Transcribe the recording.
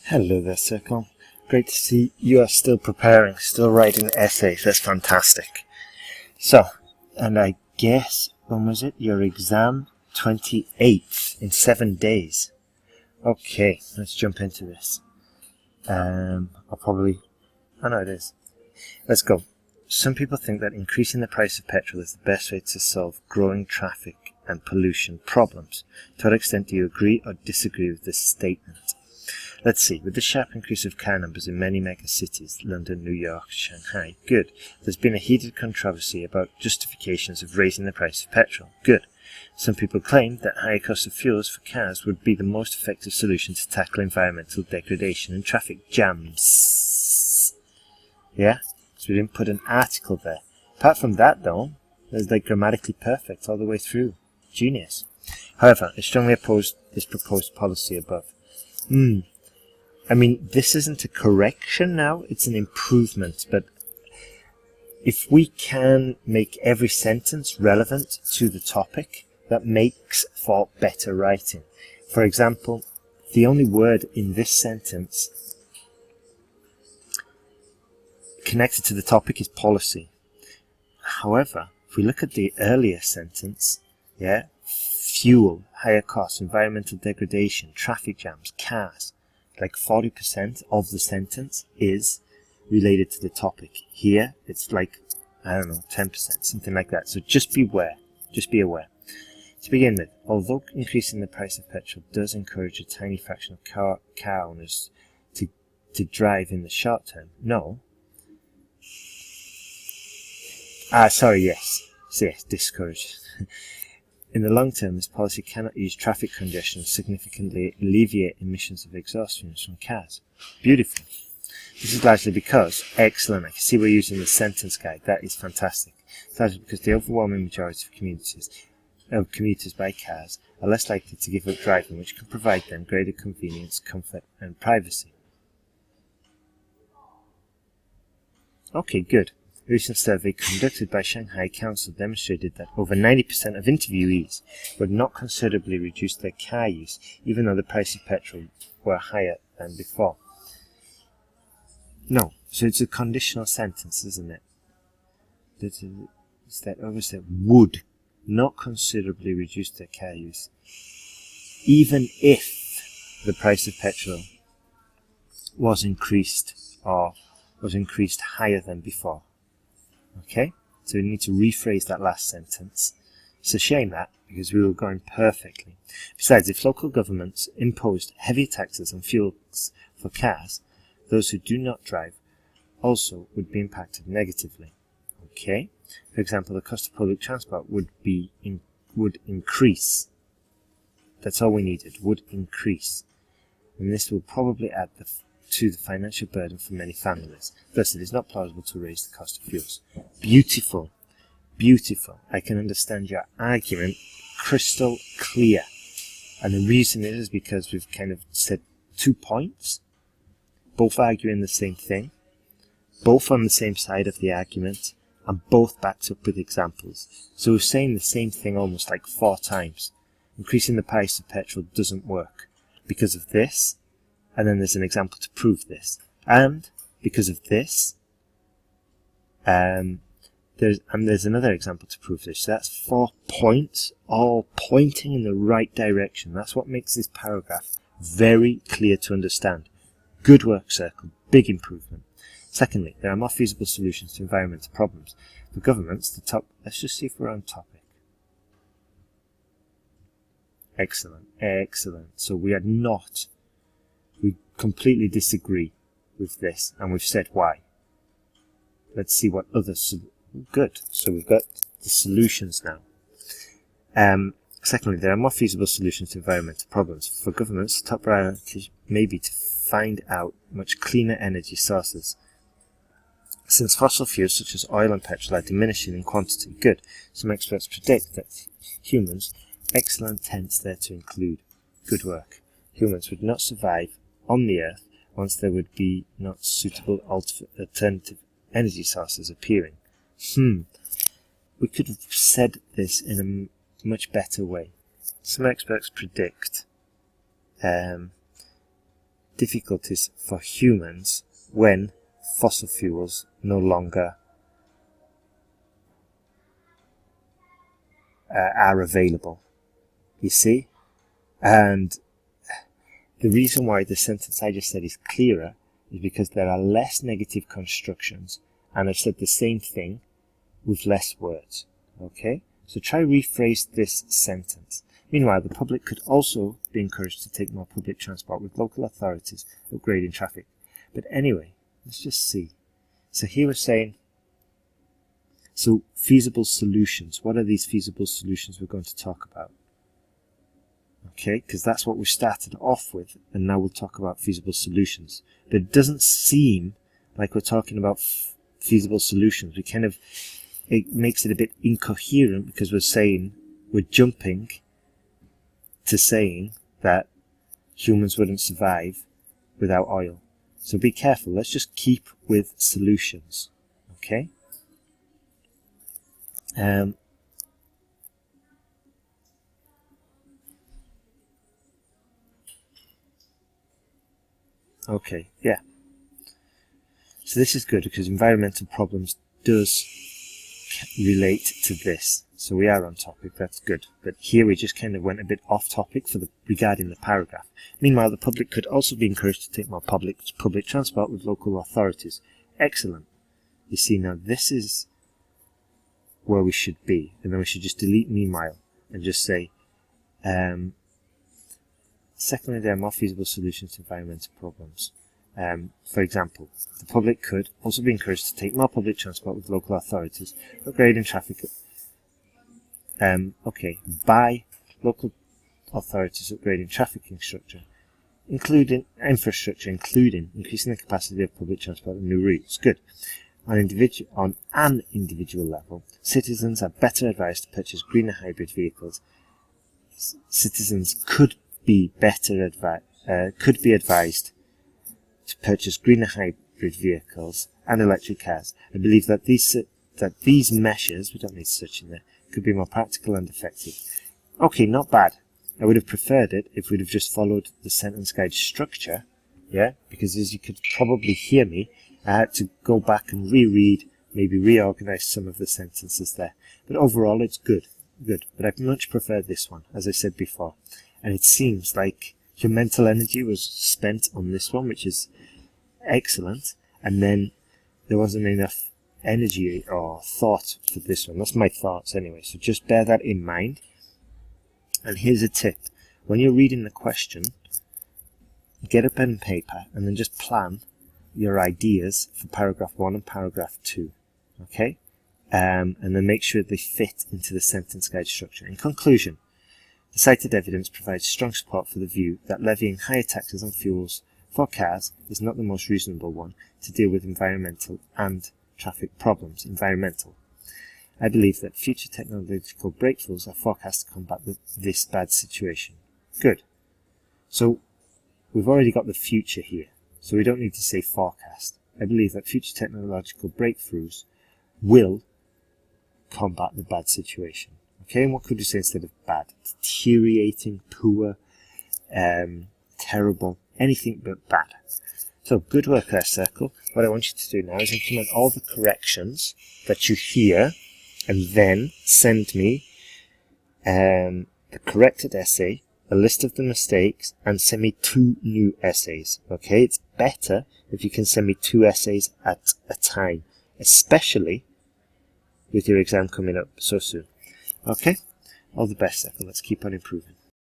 Hello there, Circle. Great to see you are still preparing, still writing essays. That's fantastic. So, and I guess, when was it? Your exam? 28th, in 7 days. Okay, let's jump into this. Oh no, it is. Let's go. Some people think that increasing the price of petrol is the best way to solve growing traffic and pollution problems. To what extent do you agree or disagree with this statement? Let's see, with the sharp increase of car numbers in many mega cities, London, New York, Shanghai, good. There's been a heated controversy about justifications of raising the price of petrol, good. Some people claim that higher cost of fuels for cars would be the most effective solution to tackle environmental degradation and traffic jams. Yeah, so we didn't put an article there. Apart from that though, it's like grammatically perfect all the way through. Genius. However, I strongly oppose this proposed policy above. I mean, this isn't a correction now, it's an improvement, but if we can make every sentence relevant to the topic, that makes for better writing. For example, the only word in this sentence connected to the topic is policy. However, if we look at the earlier sentence, fuel, higher costs, environmental degradation, traffic jams, cars, like 40% of the sentence is related to the topic. Here, it's like, 10%, something like that. So just beware. Just be aware. To begin with, although increasing the price of petrol does encourage a tiny fraction of car owners to drive in the short term, yes, discourage. In the long term, this policy cannot use traffic congestion to significantly alleviate emissions of exhaust fumes from cars. Beautiful. This is largely because, excellent, I can see we're using the sentence guide, that is fantastic. It's largely because the overwhelming majority of commuters by cars are less likely to give up driving, which can provide them greater convenience, comfort and privacy. Okay, good. A recent survey conducted by Shanghai Council demonstrated that over 90% of interviewees would not considerably reduce their car use, even though the price of petrol were higher than before. No, so it's a conditional sentence, isn't it? It's that obviously would not considerably reduce their car use, even if the price of petrol was increased or was increased higher than before. Okay, so we need to rephrase that last sentence. It's a shame that, because we were going perfectly. Besides, if local governments imposed heavy taxes on fuels for cars, those who do not drive also would be impacted negatively. Okay, for example, the cost of public transport would increase. That's all we needed, would increase. And this will probably add to the financial burden for many families. Thus, it is not plausible to raise the cost of fuels. Beautiful. Beautiful. I can understand your argument crystal clear. And the reason is because we've kind of said 2 points, both arguing the same thing, both on the same side of the argument, and both backed up with examples. So we're saying the same thing almost like 4 times. Increasing the price of petrol doesn't work because of this, and then there's an example to prove this. And because of this, there's another example to prove this. So that's 4 points, all pointing in the right direction. That's what makes this paragraph very clear to understand. Good work, Circle. Big improvement. Secondly, there are more feasible solutions to environmental problems. For governments, let's just see if we're on topic. Excellent, excellent. So we completely disagree with this, and we've said why. Let's see what good. So we've got the solutions now. Secondly, there are more feasible solutions to environmental problems. For governments, the top priority may be to find out much cleaner energy sources. Since fossil fuels such as oil and petrol are diminishing in quantity, good. Some experts predict that humans, excellent tense there to include, good work. Humans would not survive on the Earth once there would be not suitable alternative energy sources appearing. We could have said this in a much better way. Some experts predict difficulties for humans when fossil fuels no longer are available. You see? And the reason why the sentence I just said is clearer is because there are less negative constructions, and I've said the same thing with less words. Okay? So try rephrase this sentence. Meanwhile, the public could also be encouraged to take more public transport, with local authorities upgrading traffic. But anyway, let's just see. So here we're saying, so feasible solutions. What are these feasible solutions we're going to talk about? Okay, because that's what we started off with, and now we'll talk about feasible solutions. But it doesn't seem like we're talking about feasible solutions. It makes it a bit incoherent, because we're jumping to saying that humans wouldn't survive without oil. So be careful. Let's just keep with solutions. Okay? Okay, yeah. So this is good, because environmental problems does relate to this. So we are on topic, that's good. But here we just kind of went a bit off topic regarding the paragraph. Meanwhile, the public could also be encouraged to take more public transport with local authorities. Excellent. You see, now this is where we should be. And then we should just delete meanwhile and just say, secondly, there are more feasible solutions to environmental problems. For example, the public could also be encouraged to take more public transport with local authorities, upgrading traffic. By local authorities upgrading traffic infrastructure, including increasing the capacity of public transport and new routes. Good. On an individual level, citizens are better advised to purchase greener hybrid vehicles. Citizens could be advised to purchase greener hybrid vehicles and electric cars. I believe that these measures, we don't need such in there, could be more practical and effective. Okay, not bad. I would have preferred it if we'd have just followed the sentence guide structure, yeah, because as you could probably hear me, I had to go back and reread, maybe reorganize some of the sentences there. But overall, it's good. But I'd much prefer this one, as I said before. And it seems like your mental energy was spent on this one, which is excellent, and then there wasn't enough energy or thought for this one. That's my thoughts anyway, so just bear that in mind. And here's a tip. When you're reading the question, get a pen and paper and then just plan your ideas for paragraph 1 and paragraph 2. Okay? And then make sure they fit into the sentence guide structure. In conclusion, the cited evidence provides strong support for the view that levying higher taxes on fuels for cars is not the most reasonable one to deal with environmental and traffic problems. I believe that future technological breakthroughs are forecast to combat this bad situation. Good. So we've already got the future here, so we don't need to say forecast. I believe that future technological breakthroughs will combat the bad situation. Okay, and what could you say instead of bad? Deteriorating, poor, terrible, anything but bad. So, good work there, Circle. What I want you to do now is implement all the corrections that you hear, and then send me the corrected essay, a list of the mistakes, and send me 2 new essays. Okay, it's better if you can send me 2 essays at a time, especially with your exam coming up so soon. Okay, all the best, Circle. Let's keep on improving.